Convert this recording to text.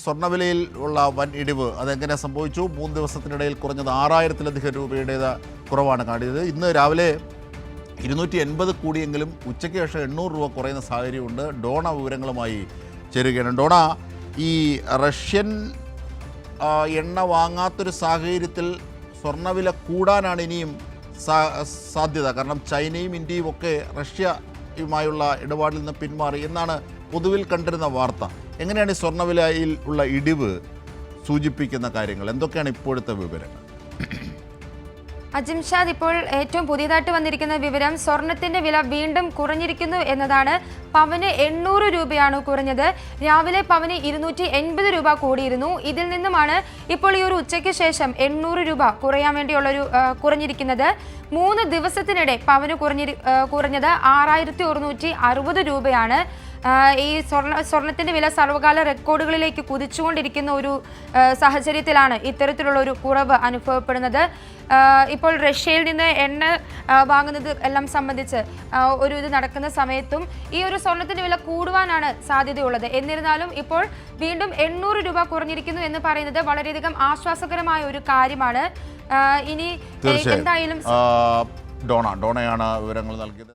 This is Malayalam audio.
സ്വർണ്ണവിലയിൽ ഉള്ള വൻ ഇടിവ് അതെങ്ങനെ സംഭവിച്ചു? 3 ദിവസത്തിനിടയിൽ കുറഞ്ഞത് 6000-ലധികം രൂപയുടെ കുറവാണ് കാണിയത്. ഇന്ന് രാവിലെ 280 കൂടിയെങ്കിലും ഉച്ചയ്ക്ക് ശേഷം 800 രൂപ കുറയുന്ന സാഹചര്യമുണ്ട്. ഡോണ വിവരങ്ങളുമായി ചേരുകയാണ്. ഡോണ, ഈ റഷ്യൻ എണ്ണ വാങ്ങാത്തൊരു സാഹചര്യത്തിൽ സ്വർണ്ണവില കൂടാനാണ് ഇനിയും സാധ്യത. കാരണം ചൈനയും ഇന്ത്യയും ഒക്കെ റഷ്യയുമായുള്ള ഇടപാടിൽ നിന്ന് പിന്മാറി എന്നാണ് പൊതുവിൽ കണ്ടിരുന്ന വാർത്ത. എങ്ങനെയാണ് ഈ സ്വർണ്ണവിലയിൽ ഉള്ള ഇടിവ് സൂചിപ്പിക്കുന്ന കാര്യങ്ങൾ? എന്തൊക്കെയാണ് ഇപ്പോഴത്തെ വിവരങ്ങൾ? അജിംഷാദ്, ഇപ്പോൾ ഏറ്റവും പുതിയതായിട്ട് വന്നിരിക്കുന്ന വിവരം സ്വർണത്തിന്റെ വില വീണ്ടും കുറഞ്ഞിരിക്കുന്നു എന്നതാണ്. പവന് 800 രൂപയാണ് കുറഞ്ഞത്. രാവിലെ പവന് 280 രൂപ കൂടിയിരുന്നു. ഇതിൽ നിന്നുമാണ് ഇപ്പോൾ ഈ ഒരു ഉച്ചയ്ക്ക് ശേഷം 800 രൂപ കുറയാൻ വേണ്ടിയുള്ളൊരു കുറഞ്ഞിരിക്കുന്നത്. 3 ദിവസത്തിനിടെ പവന് കുറഞ്ഞത് 6160 രൂപയാണ്. ഈ സ്വർണത്തിന്റെ വില സർവകാല റെക്കോർഡുകളിലേക്ക് കുതിച്ചുകൊണ്ടിരിക്കുന്ന ഒരു സാഹചര്യത്തിലാണ് ഇത്തരത്തിലുള്ള ഒരു കുറവ് അനുഭവപ്പെടുന്നത്. ഇപ്പോൾ റഷ്യയിൽ നിന്ന് എണ്ണ വാങ്ങുന്നത് എല്ലാം സംബന്ധിച്ച് ഒരു ഇത് നടക്കുന്ന സമയത്തും ഈ ഒരു സ്വർണത്തിന്റെ വില കൂടുവാനാണ് സാധ്യതയുള്ളത്. എന്നിരുന്നാലും ഇപ്പോൾ വീണ്ടും 800 രൂപ കുറഞ്ഞിരിക്കുന്നു എന്ന് പറയുന്നത് വളരെയധികം ആശ്വാസകരമായ ഒരു കാര്യമാണ്. ഇനി എന്തായാലും ഡോണയാണ് വിവരങ്ങൾ നൽകിയത്.